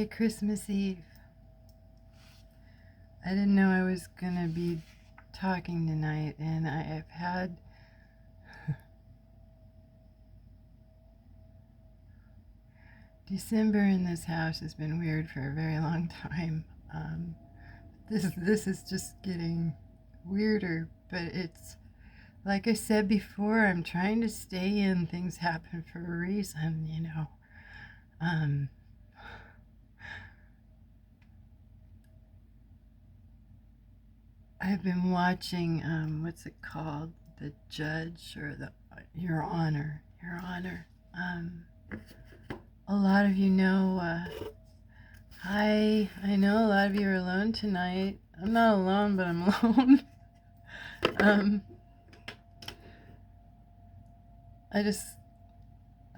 Christmas Eve. I didn't know I was gonna be talking tonight, and I've had December in this house has been weird for a very long time. This is just getting weirder, but it's like I said before, I'm trying to stay in. Things happen for a reason, you know. I've been watching, what's it called? The Judge or the Your Honor. Your Honor. A lot of you know, hi, I know a lot of you are alone tonight. I'm not alone, but I'm alone. I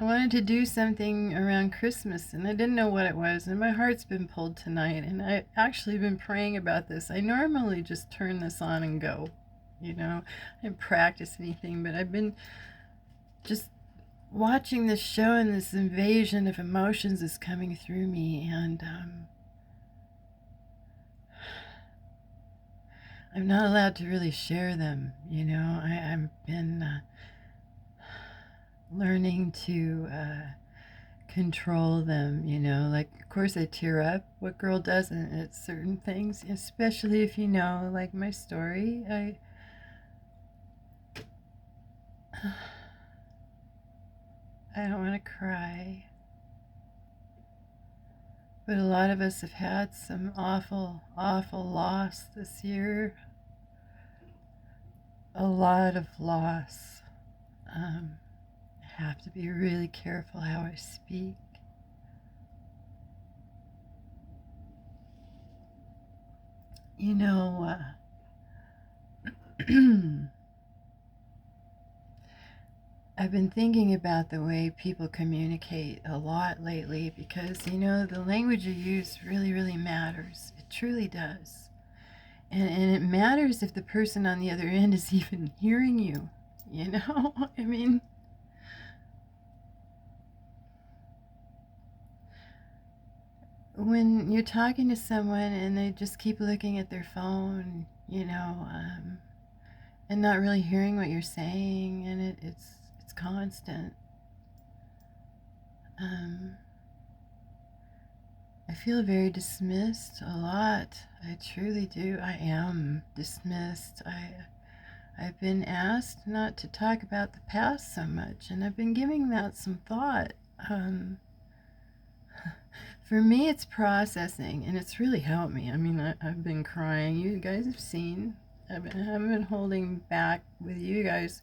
wanted to do something around Christmas, and I didn't know what it was, and my heart's been pulled tonight, and I've actually been praying about this. I normally just turn this on and go, you know. I didn't practice anything, but I've been just watching this show, and this invasion of emotions is coming through me, and I'm not allowed to really share them, you know. I've been learning to control them, you know. Like, of course I tear up. What girl doesn't at certain things, especially if you know, like, my story. I don't want to cry, but a lot of us have had some awful loss this year. A lot of loss. I have to be really careful how I speak. You know, I've been thinking about the way people communicate a lot lately, because, you know, the language you use really matters. It truly does. And it matters if the person on the other end is even hearing you, you know? I mean, when you're talking to someone and they just keep looking at their phone, you know, and not really hearing what you're saying, and it's constant. I feel very dismissed a lot. I truly do. I am dismissed. I've been asked not to talk about the past so much, and I've been giving that some thought. For me, it's processing, and it's really helped me. I mean, I've been crying. You guys have seen. I haven't been holding back with you guys.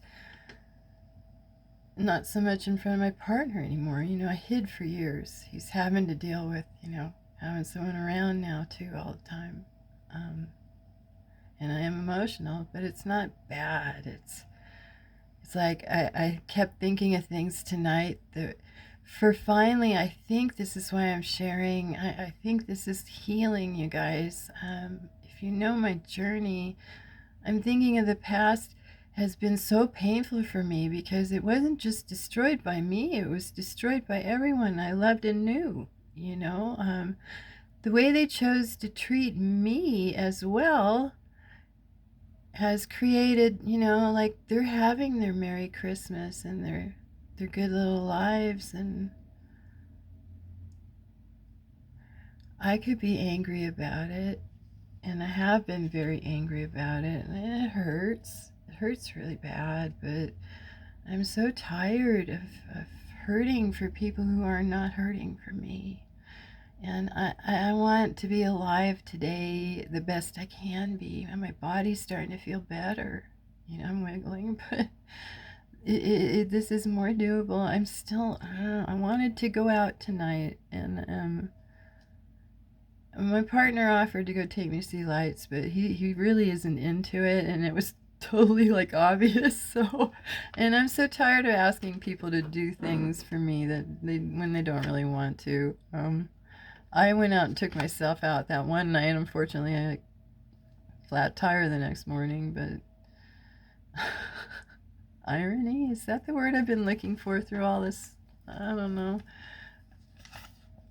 Not so much in front of my partner anymore. You know, I hid for years. He's having to deal with, you know, having someone around now too all the time. And I am emotional, but it's not bad. It's like I kept thinking of things tonight that for finally, I think this is why I'm sharing. I think this is healing, you guys. If you know my journey, I'm thinking of the past has been so painful for me, because it wasn't just destroyed by me, it was destroyed by everyone I loved and knew, you know. The way they chose to treat me as well has created, you know, like, they're having their Merry Christmas and their good little lives, and I could be angry about it, and I have been very angry about it, and it hurts. It hurts really bad, but I'm so tired of hurting for people who are not hurting for me. And I want to be alive today the best I can be. And my body's starting to feel better. You know, I'm wiggling, but this is more doable. I'm still, I wanted to go out tonight, and my partner offered to go take me to see lights, but he really isn't into it, and it was totally, like, obvious. So, and I'm so tired of asking people to do things for me that when they don't really want to. I went out and took myself out that one night. Unfortunately, I had a flat tire the next morning, but irony, is that the word I've been looking for through all this? I don't know.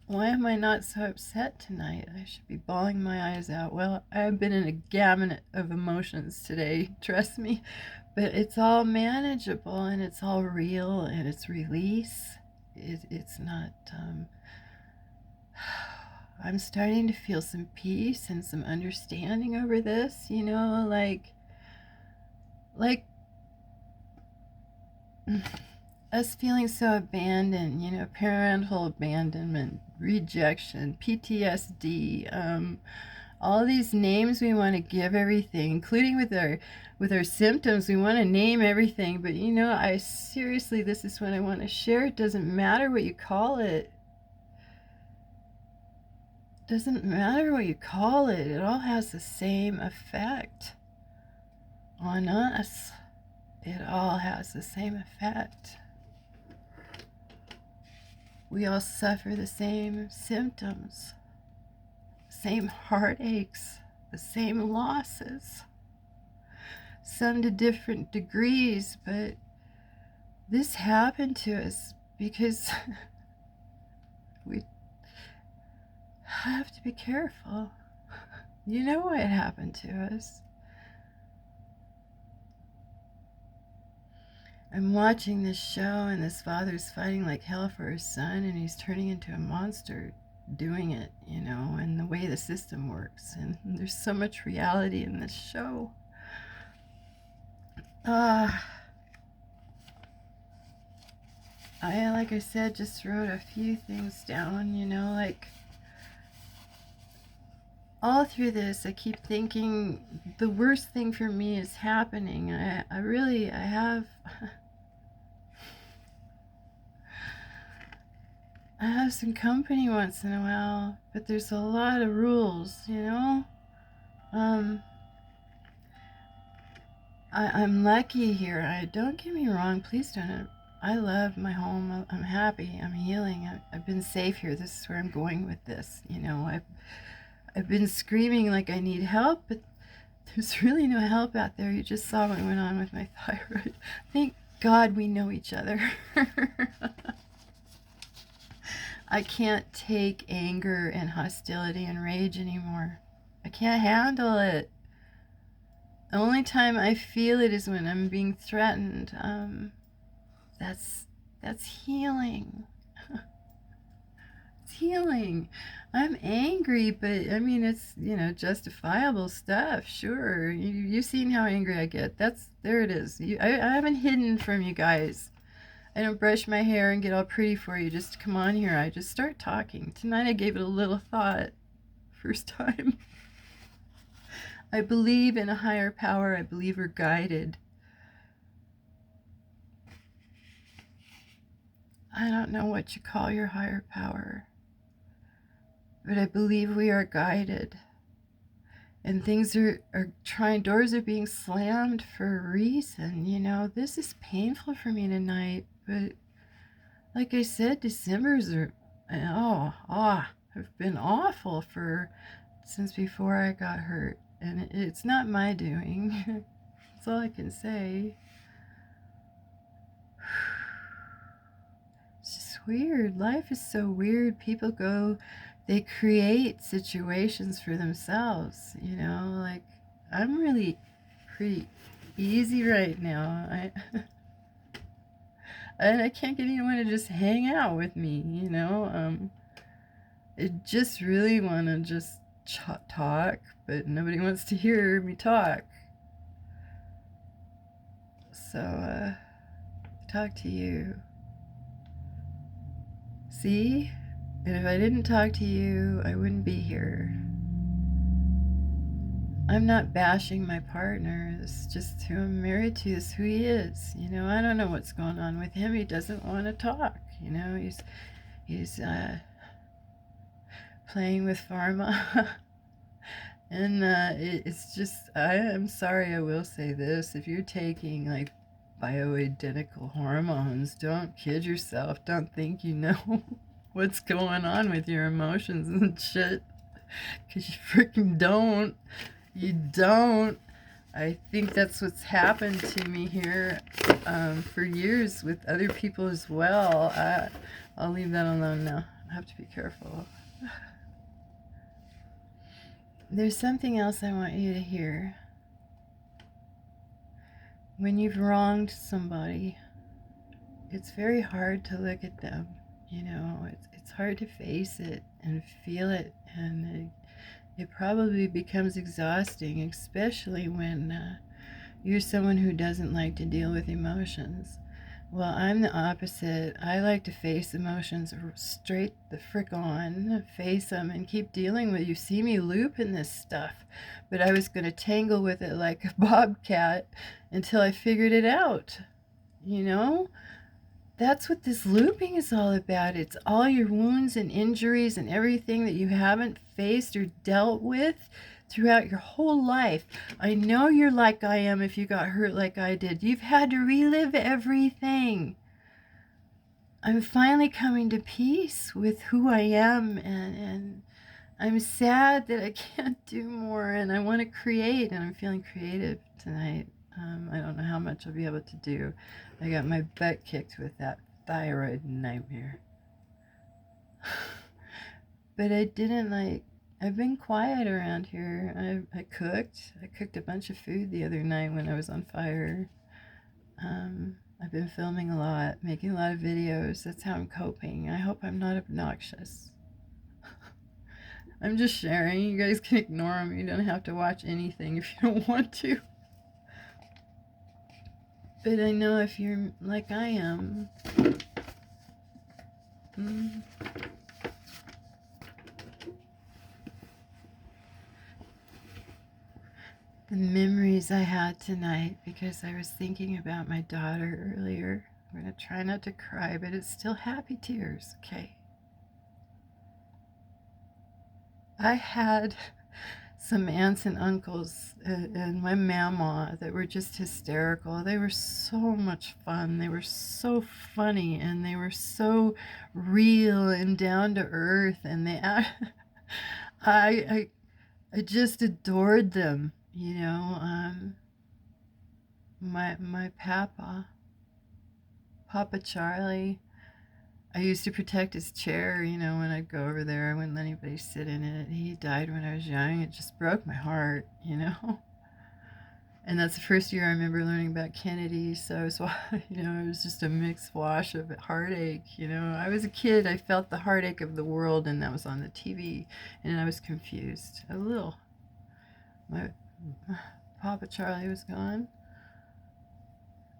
Why am I not so upset tonight? I should be bawling my eyes out. Well, I've been in a gamut of emotions today, trust me. But it's all manageable and it's all real and it's release. It's not, I'm starting to feel some peace and some understanding over this, you know, like us feeling so abandoned, you know, parental abandonment, rejection, PTSD, all these names we want to give everything, including with our symptoms. We want to name everything, but you know, I seriously, this is what I want to share. It doesn't matter what you call it. Doesn't matter what you call it. It all has the same effect on us. It all has the same effect. We all suffer the same symptoms, same heartaches, the same losses, some to different degrees, but this happened to us because we have to be careful. You know what happened to us. I'm watching this show, and this father's fighting like hell for his son, and he's turning into a monster doing it, you know, and the way the system works. And there's so much reality in this show. Like I said, just wrote a few things down, you know, like all through this, I keep thinking the worst thing for me is happening. I have I have some company once in a while, but there's a lot of rules, you know. I'm lucky here. Don't get me wrong. Please don't. I love my home. I'm happy. I'm healing. I've been safe here. This is where I'm going with this. You know, I've been screaming like I need help, but there's really no help out there. You just saw what went on with my thyroid. Thank God we know each other. I can't take anger and hostility and rage anymore. I can't handle it. The only time I feel it is when I'm being threatened. That's healing. It's healing. I'm angry, but I mean, it's, you know, justifiable stuff. Sure, you've seen how angry I get. There it is. I haven't hidden from you guys. I don't brush my hair and get all pretty for you just to come on here. I just start talking. Tonight I gave it a little thought. First time. I believe in a higher power. I believe we're guided. I don't know what you call your higher power, but I believe we are guided. And things are doors are being slammed for a reason. You know, this is painful for me tonight, but like I said, December's have been awful since before I got hurt. And it's not my doing. That's all I can say. It's just weird. Life is so weird. People they create situations for themselves, you know, like I'm really pretty easy right now. And I can't get anyone to just hang out with me, you know. I just really want to just talk, but nobody wants to hear me talk. So, talk to you. See? And if I didn't talk to you, I wouldn't be here. I'm not bashing my partner. This is just who I'm married to. This is who he is. You know, I don't know what's going on with him. He doesn't want to talk. You know, he's playing with pharma. And it's just, I'm sorry, I will say this. If you're taking like bioidentical hormones, don't kid yourself. Don't think you know what's going on with your emotions and shit. Because you freaking don't. You don't. I think that's what's happened to me here for years with other people as well. I'll leave that alone now. I have to be careful. There's something else I want you to hear. When you've wronged somebody, it's very hard to look at them. You know, it's hard to face it and feel it, and it probably becomes exhausting, especially when you're someone who doesn't like to deal with emotions. Well, I'm the opposite. I like to face emotions straight the frick on, face them, and keep dealing with. You see me loop in this stuff, but I was going to tangle with it like a bobcat until I figured it out. You know, that's what this looping is all about. It's all your wounds and injuries and everything that you haven't faced or dealt with throughout your whole life. I know you're like I am if you got hurt like I did. You've had to relive everything. I'm finally coming to peace with who I am, and I'm sad that I can't do more, and I want to create, and I'm feeling creative tonight. I don't know how much I'll be able to do. I got my butt kicked with that thyroid nightmare. But I didn't I've been quiet around here. I cooked a bunch of food the other night when I was on fire. I've been filming a lot, making a lot of videos. That's how I'm coping. I hope I'm not obnoxious. I'm just sharing. You guys can ignore them. You don't have to watch anything if you don't want to. But I know if you're like I am, the memories I had tonight, because I was thinking about my daughter earlier. I'm going to try not to cry, but it's still happy tears, okay? I had some aunts and uncles and my mama that were just hysterical. They were so much fun. They were so funny, and they were so real and down to earth, and I just adored them. You know, my Papa Charlie. I used to protect his chair, you know, when I'd go over there. I wouldn't let anybody sit in it. He died when I was young. It just broke my heart, you know. And that's the first year I remember learning about Kennedy. So it was, you know, it was just a mixed wash of heartache. You know, I was a kid. I felt the heartache of the world, and that was on the TV, and I was confused a little. My Papa Charlie was gone,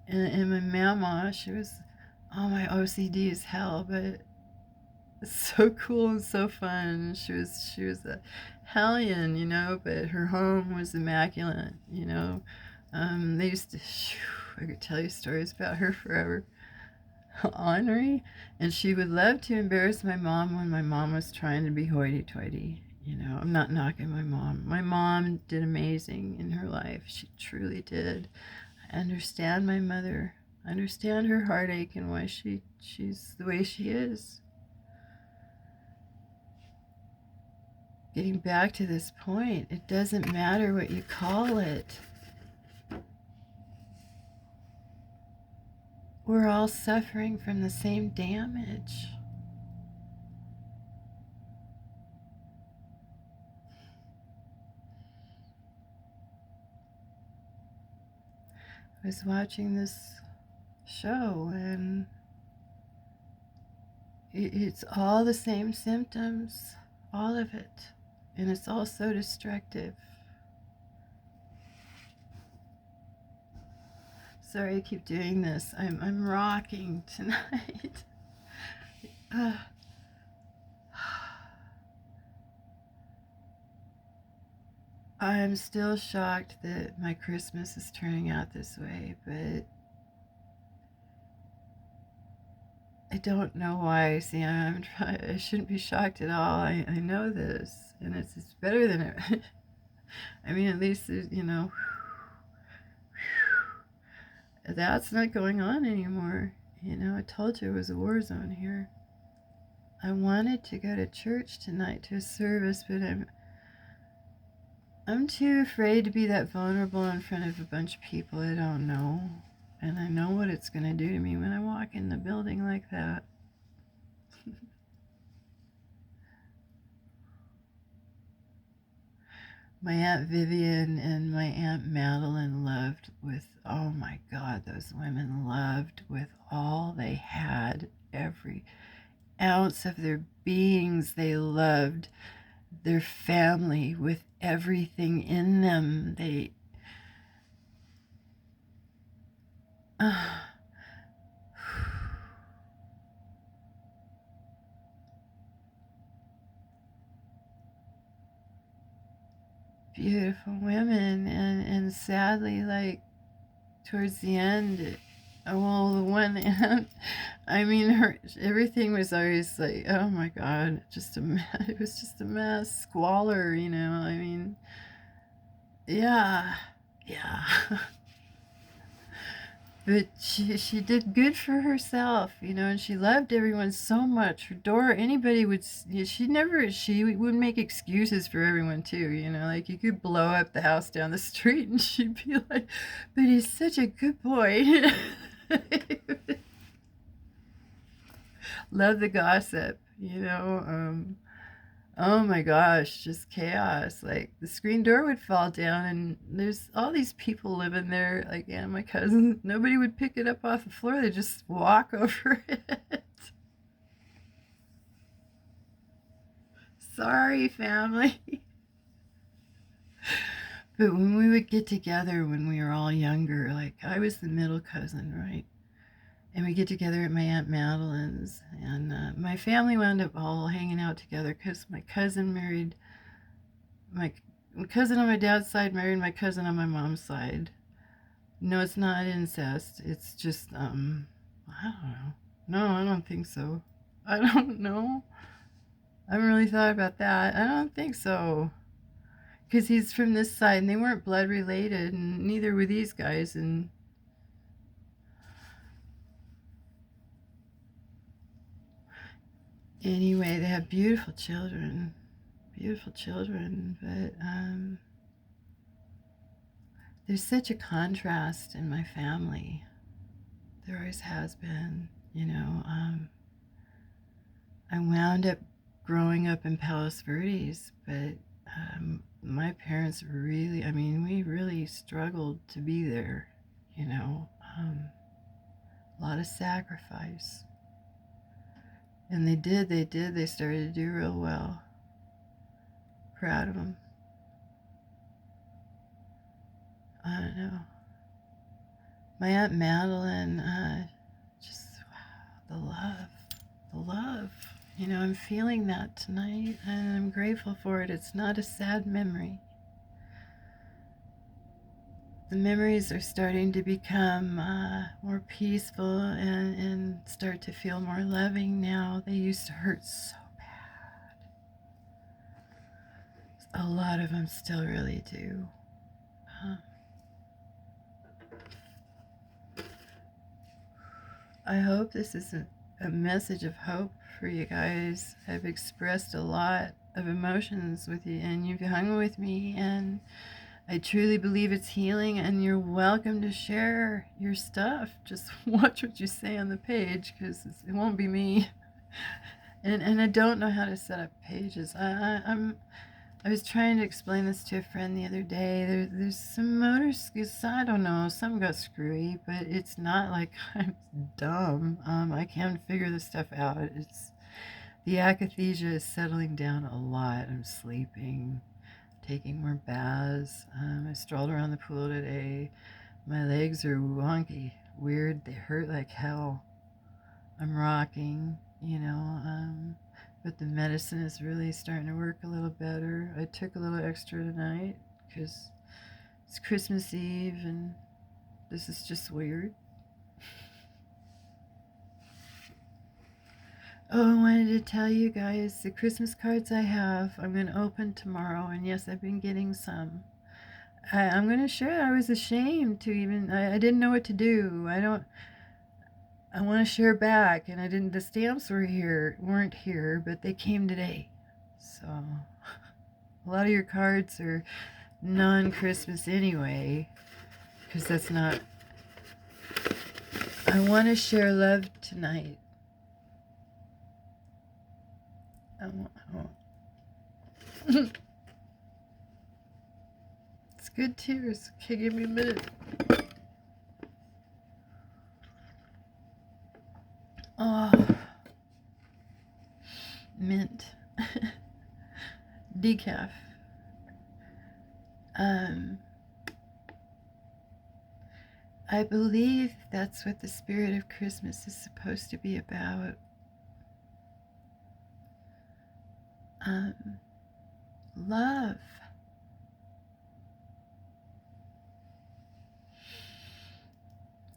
and my mama, she was, oh, my OCD is hell, but it's so cool and so fun. She was a hellion, you know, but her home was immaculate, you know. They used to, I could tell you stories about her forever. Ornery, and she would love to embarrass my mom when my mom was trying to be hoity-toity. You know, I'm not knocking my mom. My mom did amazing in her life. She truly did. I understand my mother. I understand her heartache and why she's the way she is. Getting back to this point, it doesn't matter what you call it. We're all suffering from the same damage. I was watching this show, and it's all the same symptoms, all of it, and it's all so destructive. Sorry I keep doing this. I'm rocking tonight. I'm still shocked that my Christmas is turning out this way, but I don't know why. See, I shouldn't be shocked at all. I know this, and it's better than it. I mean, at least, you know, that's not going on anymore. You know, I told you it was a war zone here. I wanted to go to church tonight to a service, but I'm too afraid to be that vulnerable in front of a bunch of people I don't know. And I know what it's going to do to me when I walk in the building like that. My Aunt Vivian and my Aunt Madeline loved with, oh my God, those women loved with all they had, every ounce of their beings. They loved their family with everything in them. They, beautiful women, and sadly, like, towards the end, well, the one aunt, I mean, her, everything was always like, oh my God, just a mess. It was just a mess, squalor, you know. I mean, yeah, yeah. But she did good for herself, you know, and she loved everyone so much. Her door, anybody would, she would make excuses for everyone too, you know, like you could blow up the house down the street and she'd be like, but he's such a good boy. Love the gossip, you know. Oh my gosh, just chaos. Like the screen door would fall down and there's all these people living there, like, yeah, my cousin. Nobody would pick it up off the floor. They just walk over it. Sorry, family. But when we would get together when we were all younger, like I was the middle cousin, right? And we get together at my Aunt Madeline's, and my family wound up all hanging out together because my cousin married my cousin on my dad's side married my cousin on my mom's side. No, it's not incest. It's just I don't know. No, I don't think so. I don't know. I haven't really thought about that. I don't think so. Because he's from this side and they weren't blood related, and neither were these guys. And anyway, they have beautiful children. Beautiful children. But there's such a contrast in my family. There always has been, you know. I wound up growing up in Palos Verdes, but my parents really, I mean, we really struggled to be there, you know. A lot of sacrifice. And they started to do real well. Proud of them. I don't know. My Aunt Madeline, just, wow, the love. You know, I'm feeling that tonight, and I'm grateful for it. It's not a sad memory. The memories are starting to become more peaceful and start to feel more loving now. They used to hurt so bad. A lot of them still really do. I hope this is a message of hope for you guys. I've expressed a lot of emotions with you, and you've hung with me, and I truly believe it's healing, and you're welcome to share your stuff. Just watch what you say on the page, because it won't be me. And I don't know how to set up pages. I was trying to explain this to a friend the other day. There's some motor skills. I don't know. Some got screwy, but it's not like I'm dumb. I can figure this stuff out. It's the akathisia is settling down a lot. I'm sleeping, taking more baths. I strolled around the pool today. My legs are wonky, weird. They hurt like hell. I'm rocking, you know. But the medicine is really starting to work a little better. I took a little extra tonight because it's Christmas Eve and this is just weird. Oh, I wanted to tell you guys the Christmas cards I have, I'm going to open tomorrow. And yes, I've been getting some. I'm going to share. I was ashamed to even, I didn't know what to do. I want to share back, and I didn't. The stamps weren't here, but they came today. So a lot of your cards are non-Christmas anyway, because that's not. I want to share love tonight. Good tears. Okay, give me a minute. Oh, mint. Decaf. I believe that's what the spirit of Christmas is supposed to be about. Love.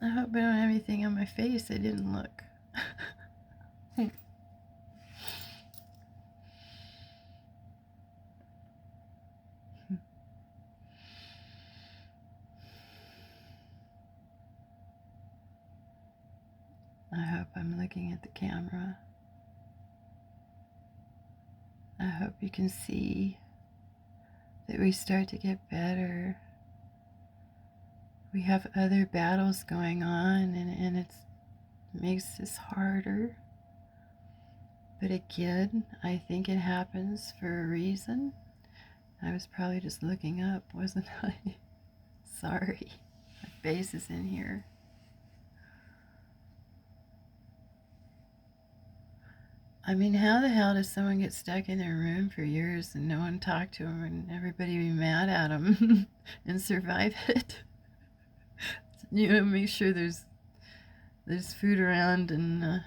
I hope I don't have anything on my face. I didn't look. I hope I'm looking at the camera. I hope you can see that we start to get better. We have other battles going on, and it makes this harder. But again, I think it happens for a reason. I was probably just looking up, wasn't I? Sorry. My face is in here. I mean, how the hell does someone get stuck in their room for years and no one talk to them and everybody be mad at them and survive it? Make sure there's food around and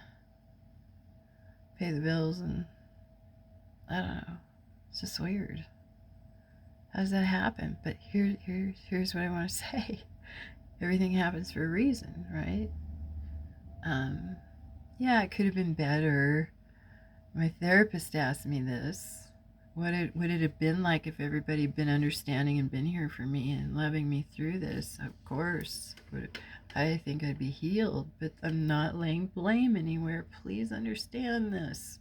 pay the bills, and I don't know. It's just weird. How does that happen? But here's what I want to say. Everything happens for a reason, right? Yeah, it could have been better. My therapist asked me this. Would it have been like if everybody had been understanding and been here for me and loving me through this? Of course. I think I'd be healed, but I'm not laying blame anywhere. Please understand this.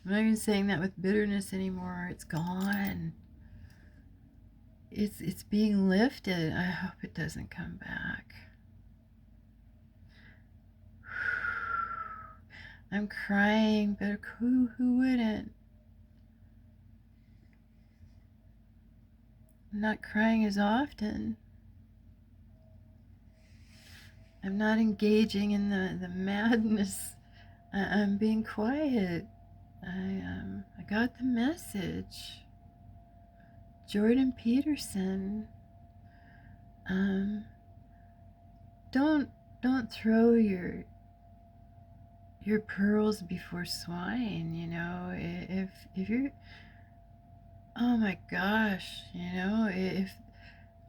I'm not even saying that with bitterness anymore. It's gone. It's being lifted. I hope it doesn't come back. I'm crying, but who wouldn't? I'm not crying as often. I'm not engaging in the madness. I'm being quiet. I got the message. Jordan Peterson. Don't throw your pearls before swine. If you're, oh my gosh, if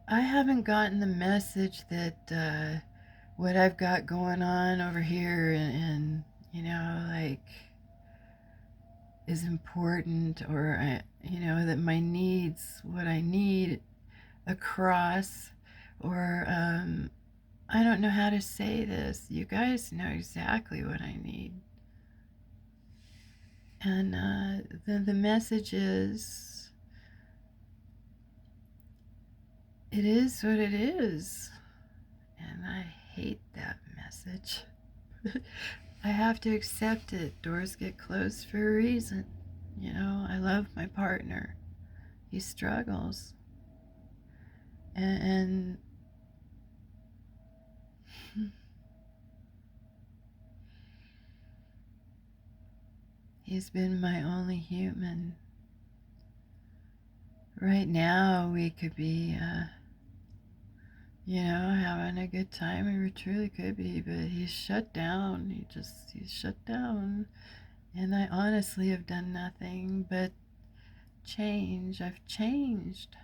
I haven't gotten the message that what I've got going on over here and like is important, or that my needs, what I need across, or I don't know how to say this. You guys know exactly what I need. And the message is, it is what it is. And I hate that message. I have to accept it. Doors get closed for a reason. I love my partner. He struggles. And he's been my only human. Right now, we could be, having a good time. We truly could be, but he's shut down. He's shut down. And I honestly have done nothing but change. I've changed.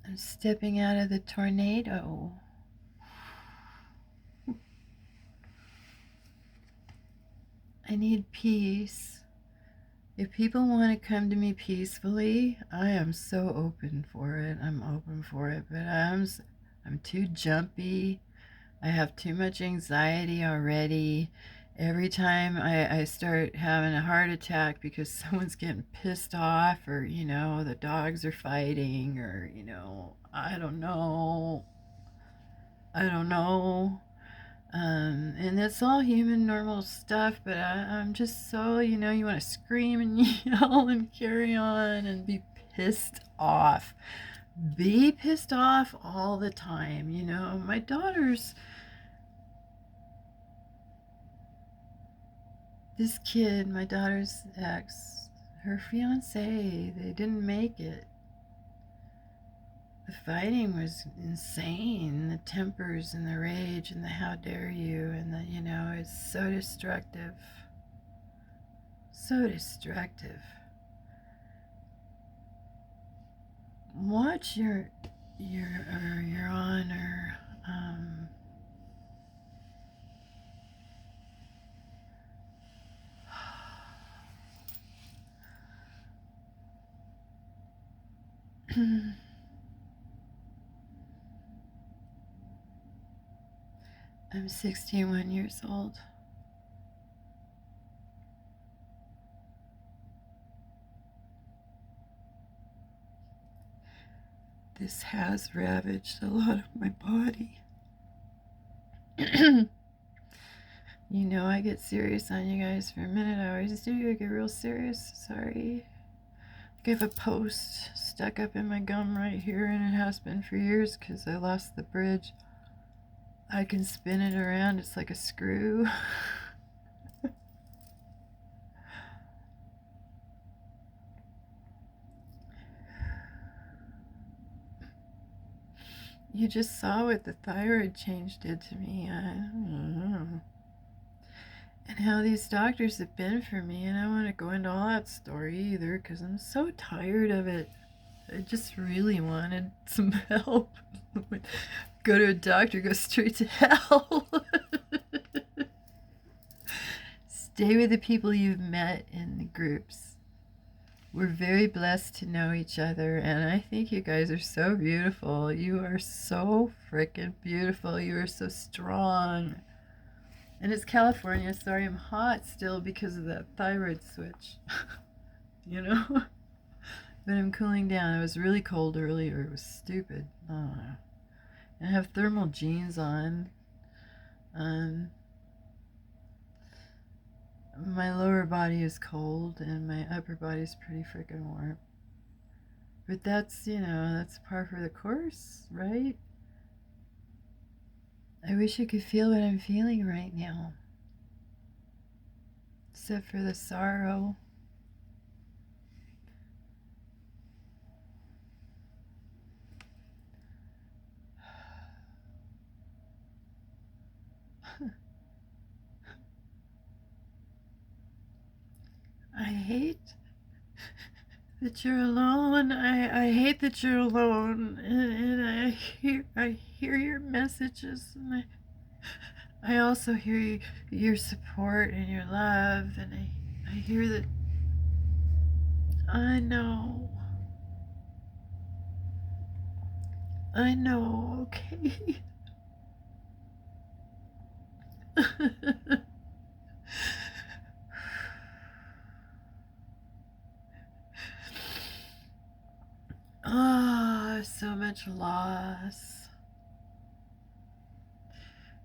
I'm stepping out of the tornado. I need peace. If people want to come to me peacefully, I am so open for it. I'm open for it, but I'm too jumpy. I have too much anxiety already. Every time I start having a heart attack because someone's getting pissed off, or the dogs are fighting, or I don't know. And it's all human, normal stuff, but I'm just so, you want to scream and yell and carry on and be pissed off. Be pissed off all the time. You know, my daughter's, this kid, my daughter's ex, her fiance, they didn't make it. The fighting was insane. The tempers and the rage and the how dare you and the, you know, it's so destructive. So destructive. Watch your honor. I'm 61 years old. This has ravaged a lot of my body. You know, I get serious on you guys for a minute. I always do. I get real serious. Sorry. I have a post stuck up in my gum right here, and it has been for years because I lost the bridge. I can spin it around. It's like a screw. You just saw what the thyroid change did to me. I don't know. And how these doctors have been for me, and I don't want to go into all that story either because I'm so tired of it. I just really wanted some help. Go to a doctor, go straight to hell. Stay with the people you've met in the groups. We're very blessed to know each other, and I think you guys are so beautiful. You are so freaking beautiful. You are so strong. And it's California. Sorry, I'm hot still because of that thyroid switch. You know? But I'm cooling down. It was really cold earlier. It was stupid. I don't know. And I have thermal jeans on. My lower body is cold and my upper body is pretty freaking warm. But that's, you know, that's par for the course, right? I wish I could feel what I'm feeling right now. Except for the sorrow. I hate that you're alone. I hate that you're alone, and I hear your messages, and I also hear your support and your love, and I hear that. I know. Okay. Ah, so much loss.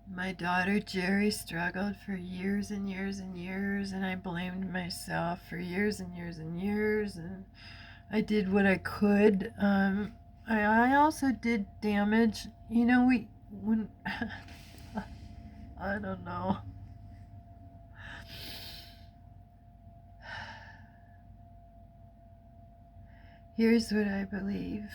My daughter Jerry struggled for years and years and years, and I blamed myself for years and years and years, and I did what I could. I also did damage. You know, when I don't know. Here's what I believe.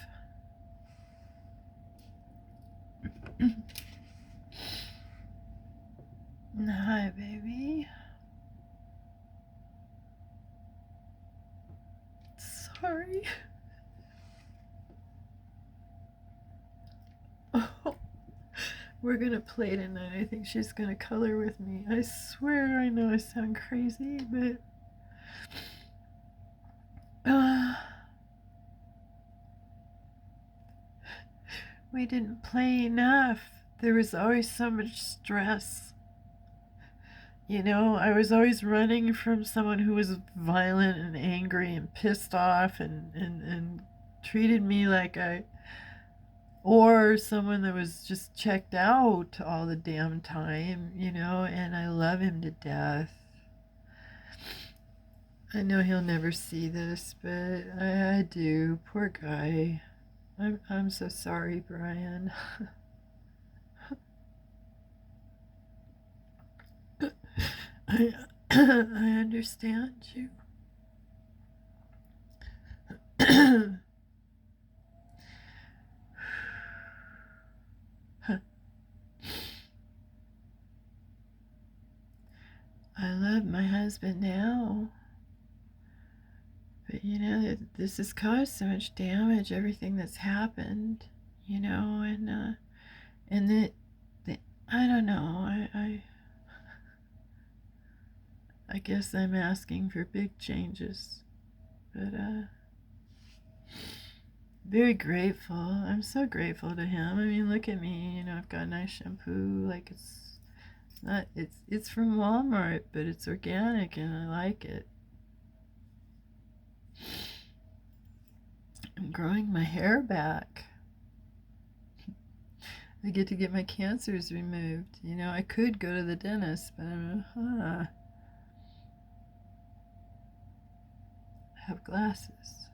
Hi, baby. Sorry. Oh, we're gonna play tonight. I think she's gonna color with me. I swear, I know I sound crazy, but we didn't play enough. There was always so much stress. You know, I was always running from someone who was violent and angry and pissed off and treated me like or someone that was just checked out all the damn time, you know, and I love him to death. I know he'll never see this, but I do. Poor guy. I'm so sorry, Brian. I I understand you. I love my husband now, but this has caused so much damage. Everything that's happened, and the I don't know. I guess I'm asking for big changes, but very grateful. I'm so grateful to him. I mean, look at me. I've got nice shampoo. Like it's from Walmart, but it's organic and I like it. I'm growing my hair back. I get to get my cancers removed. I could go to the dentist, but I have glasses.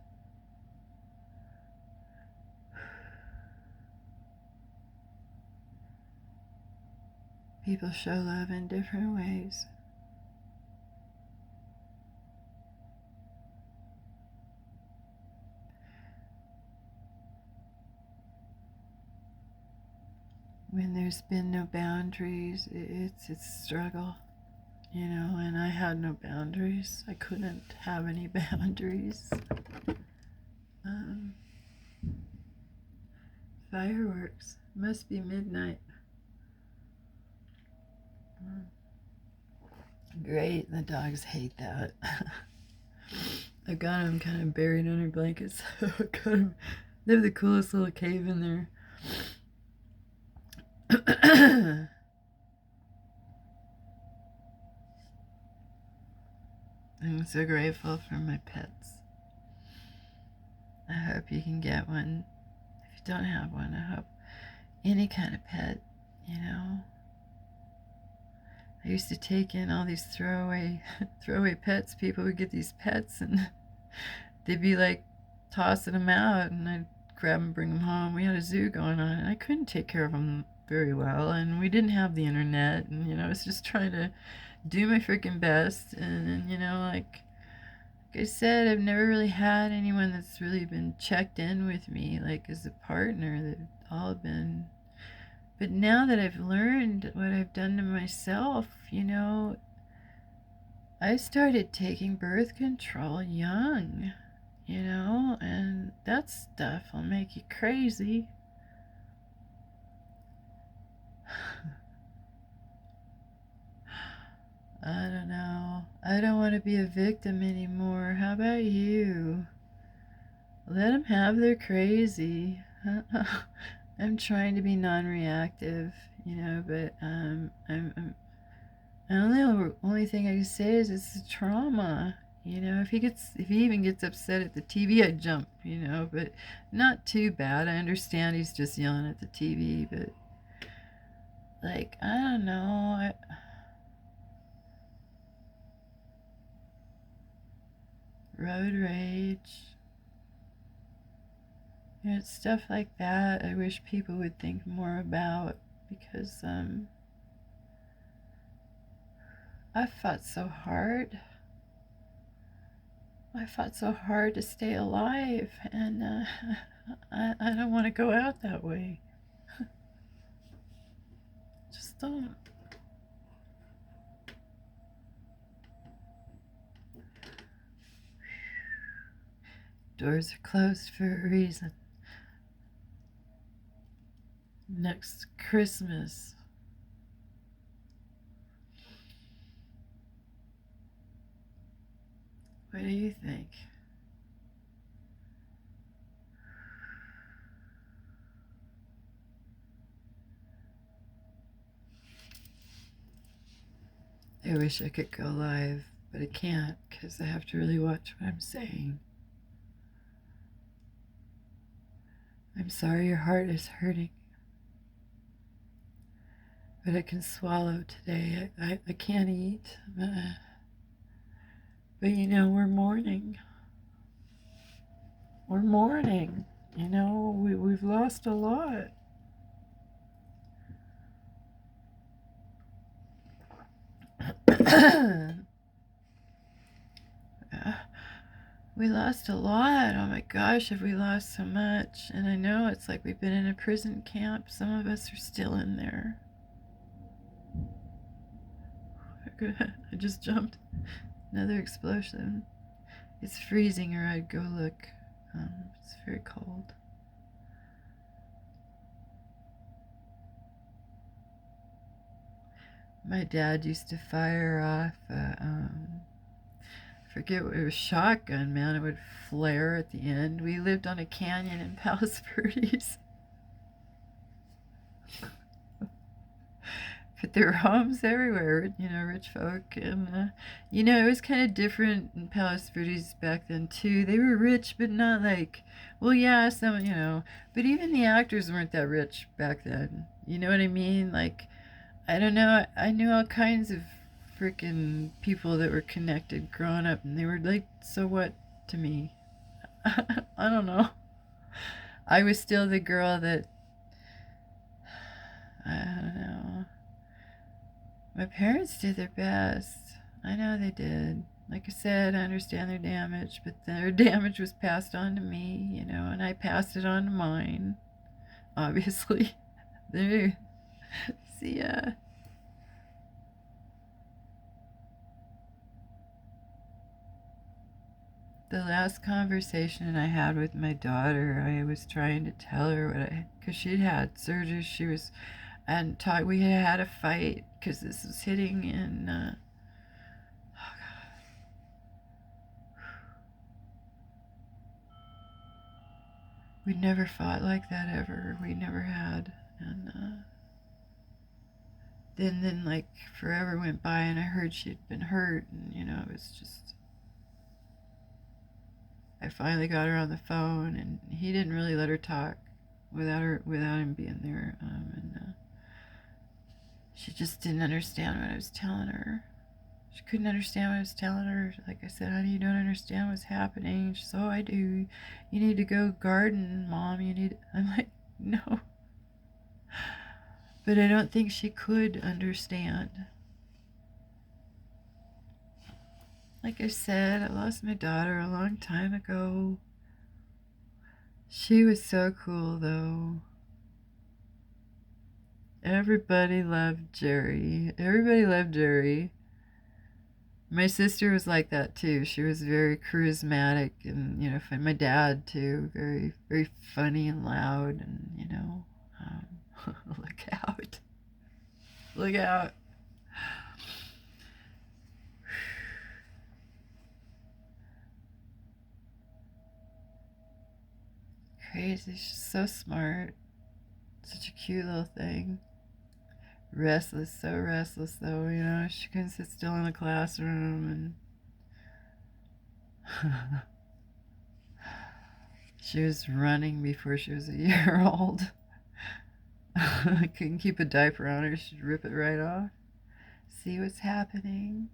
People show love in different ways. When there's been no boundaries, it's a struggle, and I had no boundaries. I couldn't have any boundaries. Fireworks. Must be midnight. Great, the dogs hate that. I got them kind of buried under blankets. I got them. They have the coolest little cave in there. I'm so grateful for my pets. I hope you can get one. If you don't have one, I hope any kind of pet, I used to take in all these throwaway pets. People would get these pets and they'd be like tossing them out, and I'd grab them, bring them home. We had a zoo going on, and I couldn't take care of them very well, and we didn't have the internet, and I was just trying to do my freaking best, and like I said, I've never really had anyone that's really been checked in with me, like as a partner. They've all been. But now that I've learned what I've done to myself, I started taking birth control young, and that stuff will make you crazy. I don't know. I don't want to be a victim anymore. How about you? Let them have their crazy. I'm trying to be non-reactive, but the only thing I can say is it's a trauma. If he even gets upset at the TV, I jump. But not too bad. I understand he's just yelling at the TV, but like I don't know. Road rage. It's stuff like that I wish people would think more about, because I fought so hard. I fought so hard to stay alive, and I don't want to go out that way. Just don't. Doors are closed for a reason. Next Christmas. What do you think? I wish I could go live, but I can't because I have to really watch what I'm saying. I'm sorry your heart is hurting, but I can swallow today. I can't eat, but But we're mourning. We're mourning. We've lost a lot. We lost a lot. Oh my gosh, have we lost so much? And I know it's like we've been in a prison camp. Some of us are still in there. I just jumped. Another explosion. It's freezing, or I'd go look. It's very cold. My dad used to fire off forget what it was, shotgun, man. It would flare at the end. We lived on a canyon in Palos Verdes. But there were homes everywhere, rich folk. And, it was kind of different in Palos Verdes back then, too. They were rich, but not like, well, yeah, some, but even the actors weren't that rich back then. You know what I mean? Like, I don't know. I knew all kinds of freaking people that were connected growing up, and they were like, so what to me? I don't know. I was still the girl that, I don't know. My parents did their best. I know they did. Like I said, I understand their damage, but their damage was passed on to me, and I passed it on to mine, obviously. There. See ya. The last conversation I had with my daughter, I was trying to tell her because she'd had surgery. We had a fight because this was hitting in, oh God. We'd never fought like that ever. We never had. And then like forever went by and I heard she'd been hurt, and it was just, I finally got her on the phone, and he didn't really let her talk without him being there, and she just didn't understand what I was telling her. She couldn't understand what I was telling her. Like I said, honey, you don't understand what's happening. She said, oh, I do. You need to go garden, Mom. I'm like, no. But I don't think she could understand. Like I said, I lost my daughter a long time ago. She was so cool, though. Everybody loved Jerry. My sister was like that too. She was very charismatic, and my dad too, very very funny and loud, and look out, look out. Crazy. She's so smart. Such a cute little thing. Restless, so restless though. She couldn't sit still in the classroom, and she was running before she was a year old. I couldn't keep a diaper on her. She'd rip it right off. See what's happening.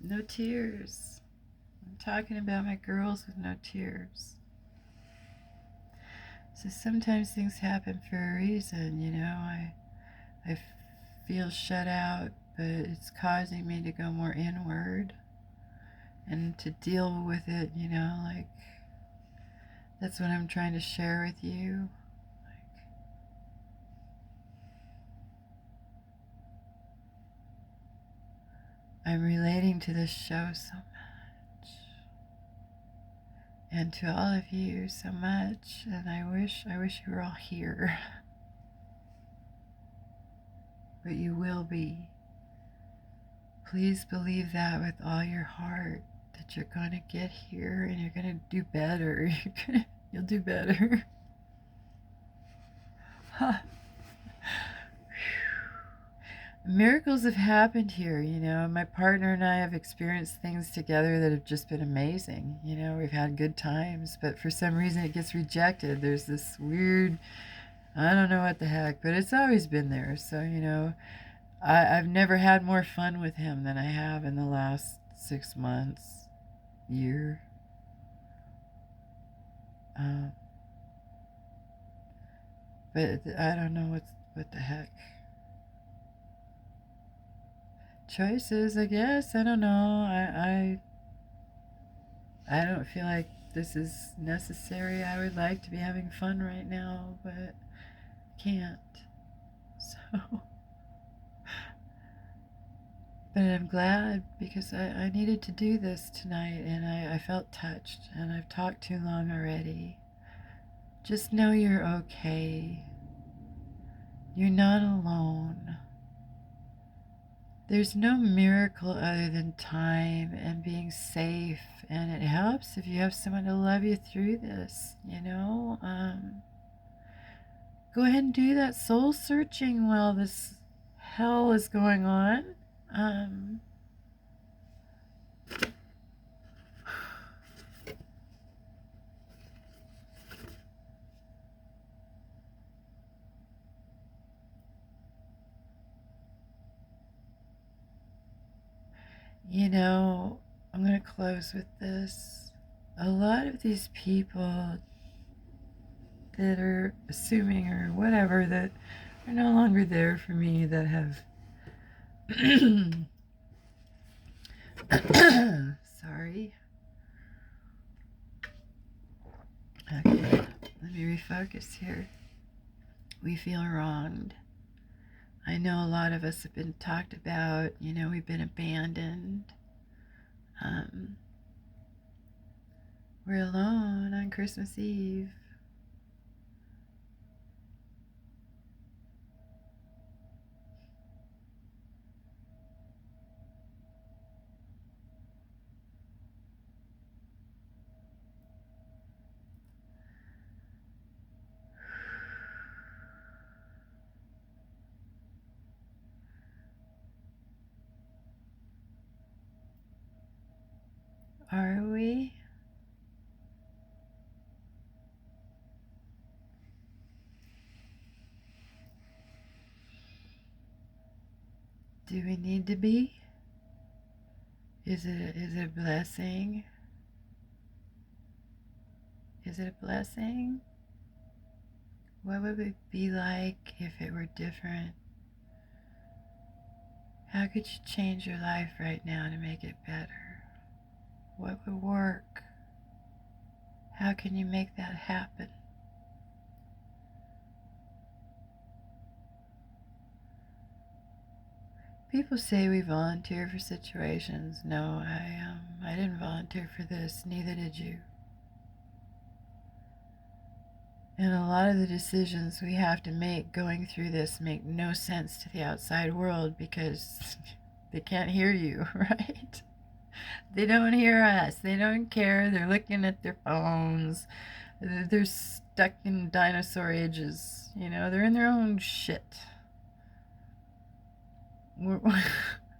No tears. I'm talking about my girls with no tears. So sometimes things happen for a reason, I feel shut out, but it's causing me to go more inward and to deal with it, like that's what I'm trying to share with you. I'm relating to this show so much, and to all of you so much, and I wish you were all here. But you will be. Please believe that with all your heart, that you're going to get here and you're going to do better. You'll do better. Miracles have happened here, My partner and I have experienced things together that have just been amazing. We've had good times, but for some reason it gets rejected. There's this weird I don't know what the heck, but it's always been there. So, I've never had more fun with him than I have in the last 6 months, year. Um, but I don't know what the heck. Choices, I guess. I don't know. I don't feel like this is necessary. I would like to be having fun right now, but can't. So, but I'm glad because I needed to do this tonight and I felt touched and I've talked too long already. Just know you're okay. You're not alone. There's no miracle other than time and being safe, and it helps if you have someone to love you through this. Go ahead and do that soul searching while this hell is going on. Um, I'm going to close with this. A lot of these people that are assuming or whatever that are no longer there for me that have sorry. Okay, let me refocus here. We feel wronged. I know a lot of us have been talked about, we've been abandoned. Um, we're alone on Christmas Eve. Are we? Do we need to be? Is it a blessing? Is it a blessing? What would it be like if it were different? How could you change your life right now to make it better? What would work? How can you make that happen? People say we volunteer for situations. No, I didn't volunteer for this. Neither did you. And a lot of the decisions we have to make going through this make no sense to the outside world because they can't hear you, right? They don't hear us. They don't care. They're looking at their phones. They're stuck in dinosaur ages. They're in their own shit. We're,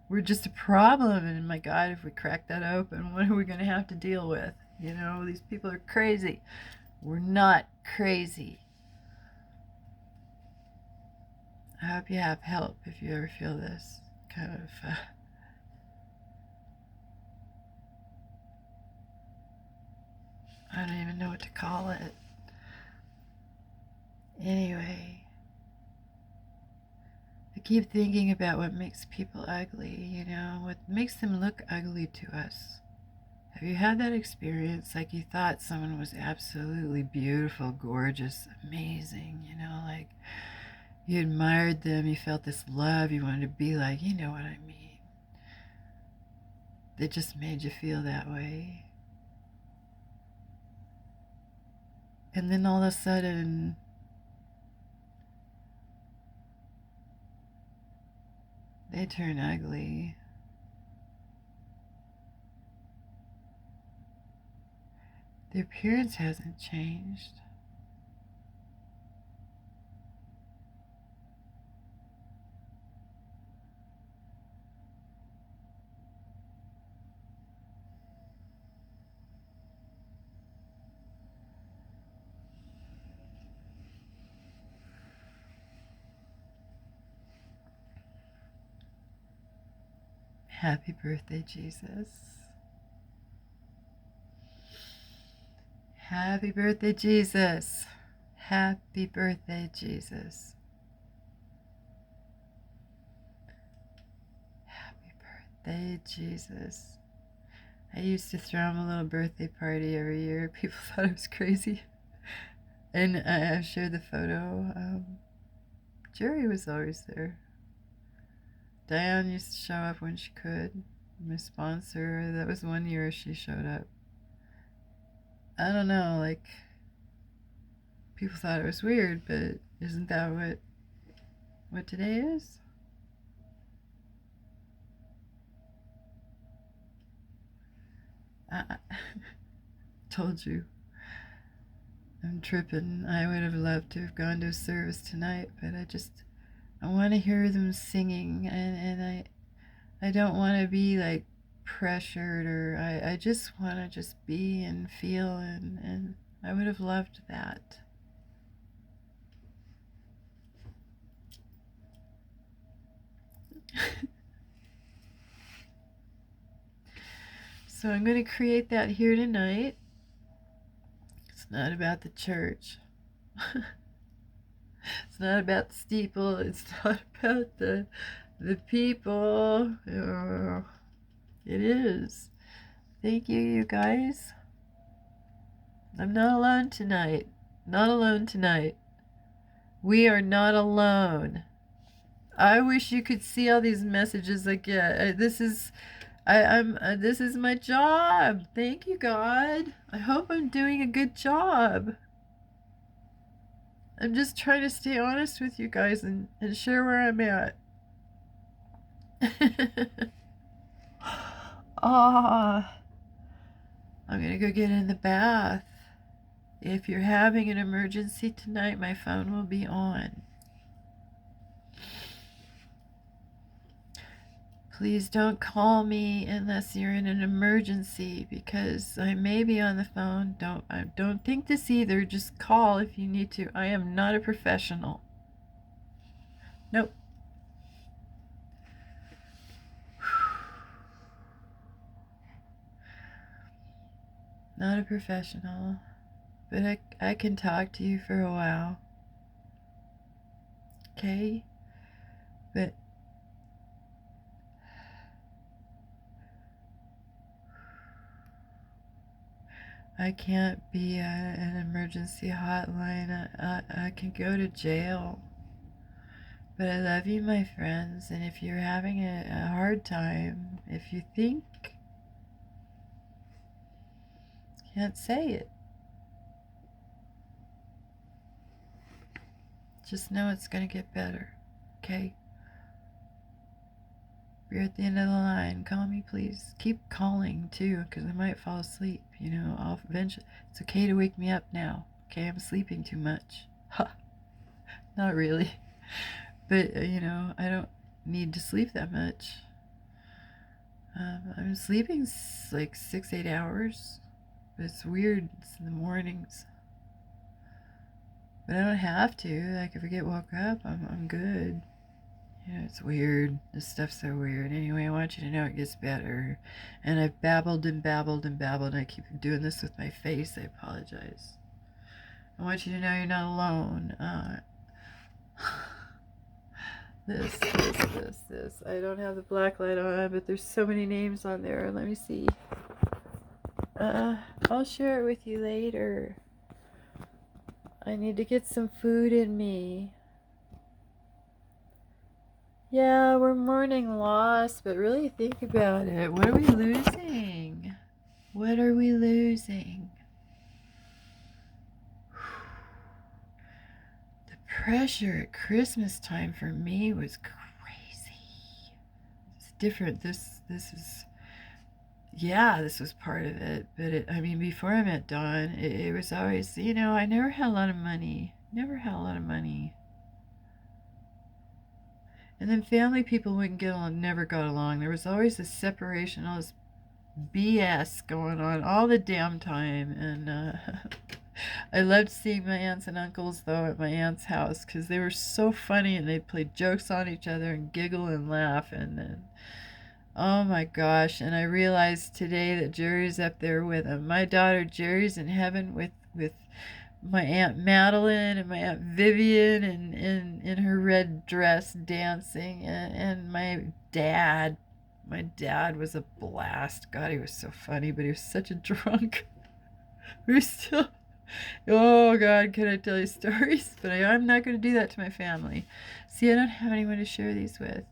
we're just a problem, and my God, if we crack that open, what are we going to have to deal with? These people are crazy. We're not crazy. I hope you have help if you ever feel this kind of I don't even know what to call it. Anyway, I keep thinking about what makes people ugly, what makes them look ugly to us. Have you had that experience? Like you thought someone was absolutely beautiful, gorgeous, amazing, like you admired them, you felt this love, you wanted to be like, you know what I mean. They just made you feel that way. And then all of a sudden, they turn ugly. Their appearance hasn't changed. Happy birthday, Jesus. Happy birthday, Jesus. Happy birthday, Jesus. Happy birthday, Jesus. I used to throw him a little birthday party every year. People thought I was crazy. And I shared the photo. Jerry was always there. Diane used to show up when she could. My sponsor, that was one year she showed up. I don't know, like, people thought it was weird, but isn't that what today is? I told you. I'm tripping. I would have loved to have gone to a service tonight, but I want to hear them singing, and I don't want to be like pressured, or I just want to just be and feel, and I would have loved that. So I'm going to create that here tonight. It's not about the church. It's not about the steeple. It's not about the people. It is. Thank you, you guys. I'm not alone tonight. Not alone tonight. We are not alone. I wish you could see all these messages I get. This is my job. Thank you, God. I hope I'm doing a good job. I'm just trying to stay honest with you guys and share where I'm at. Ah, I'm gonna go get in the bath. If you're having an emergency tonight, my phone will be on. Please don't call me unless you're in an emergency, because I may be on the phone. Don't think this either. Just call if you need to. I am not a professional. Nope. Not a professional. But I can talk to you for a while. Okay? But I can't be an emergency hotline. I can go to jail. But I love you, my friends, and if you're having a hard time, if you think, can't say it, just know it's going to get better, okay? If you're at the end of the line, call me, please. Keep calling, too, because I might fall asleep, I'll eventually, it's okay to wake me up now, okay? I'm sleeping too much. Ha! Not really. But, I don't need to sleep that much. I'm sleeping like 6-8 hours. But it's weird. It's in the mornings. But I don't have to. Like, if I get woke up, I'm good. It's weird. This stuff's so weird. Anyway, I want you to know it gets better. And I've babbled and babbled and babbled, and I keep doing this with my face. I apologize. I want you to know you're not alone. This. I don't have the black light on, but there's so many names on there. Let me see. I'll share it with you later. I need to get some food in me. Yeah, we're mourning loss, but really think about it. What are we losing? What are we losing? The pressure at Christmas time for me was crazy. It's different. This is, yeah, this was part of it. But before I met Dawn, it was always, I never had a lot of money. Never had a lot of money. And then family people wouldn't get along, never got along. There was always this separation, all this BS going on all the damn time. And I loved seeing my aunts and uncles, though, at my aunt's house, because they were so funny, and they'd play jokes on each other and giggle and laugh. And Oh my gosh. And I realized today that Jerry's up there with him. My daughter Jerry's in heaven with my Aunt Madeline and my Aunt Vivian and in her red dress dancing, and my dad was a blast. God, he was so funny, but he was such a drunk. We're still, oh God, can I tell you stories? But I'm not going to do that to my family. See, I don't have anyone to share these with.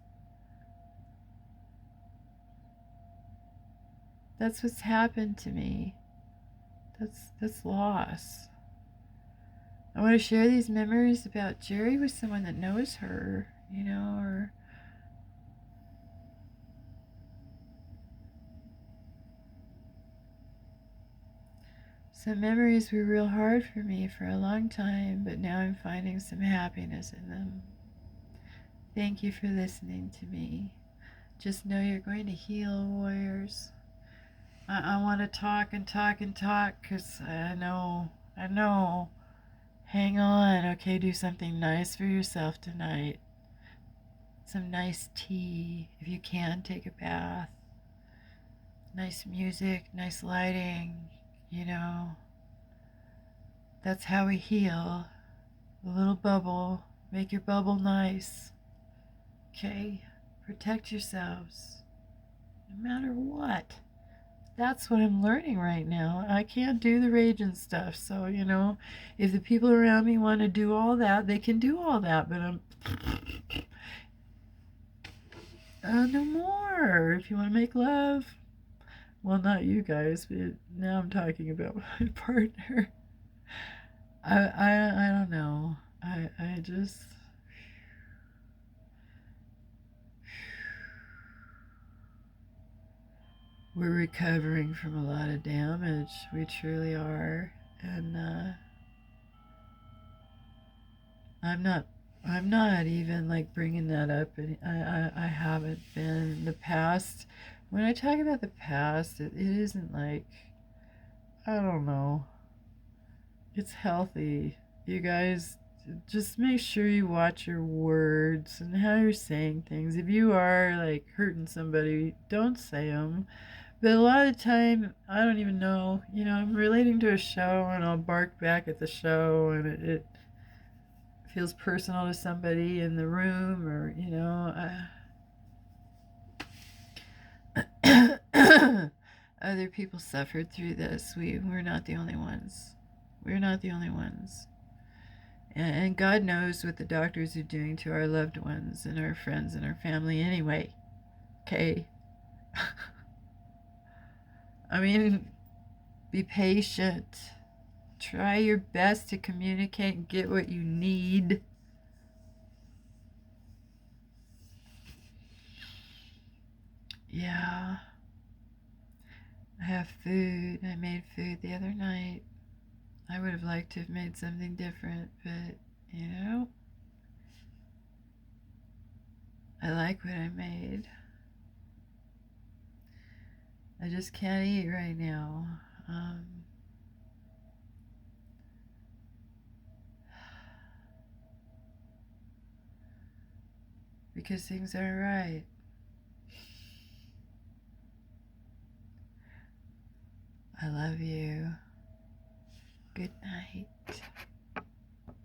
That's what's happened to me. That's loss. I want to share these memories about Jerry with someone that knows her, or some memories were real hard for me for a long time, but now I'm finding some happiness in them. Thank you for listening to me. Just know you're going to heal, warriors. I want to talk and talk and talk because I know. Hang on, okay? Do something nice for yourself tonight. Some nice tea. If you can, take a bath. Nice music, nice lighting, you know. That's how we heal. A little bubble. Make your bubble nice. Okay? Protect yourselves. No matter what. That's what I'm learning right now. I can't do the raging stuff. So, if the people around me want to do all that, they can do all that. But no more. If you want to make love. Well, not you guys, but now I'm talking about my partner. I don't know. I just. We're recovering from a lot of damage. We truly are. And I'm not even like bringing that up. I haven't been in the past. When I talk about the past, it isn't like, I don't know. It's healthy. You guys, just make sure you watch your words and how you're saying things. If you are like hurting somebody, don't say them. But a lot of the time, I don't even know. I'm relating to a show and I'll bark back at the show, and it feels personal to somebody in the room, or, other people suffered through this. We're not the only ones. We're not the only ones. And God knows what the doctors are doing to our loved ones and our friends and our family anyway. Okay? I mean, be patient. Try your best to communicate and get what you need. Yeah. I have food. I made food the other night. I would have liked to have made something different, but, I like what I made. I just can't eat right now. Because things aren't right. I love you. Good night.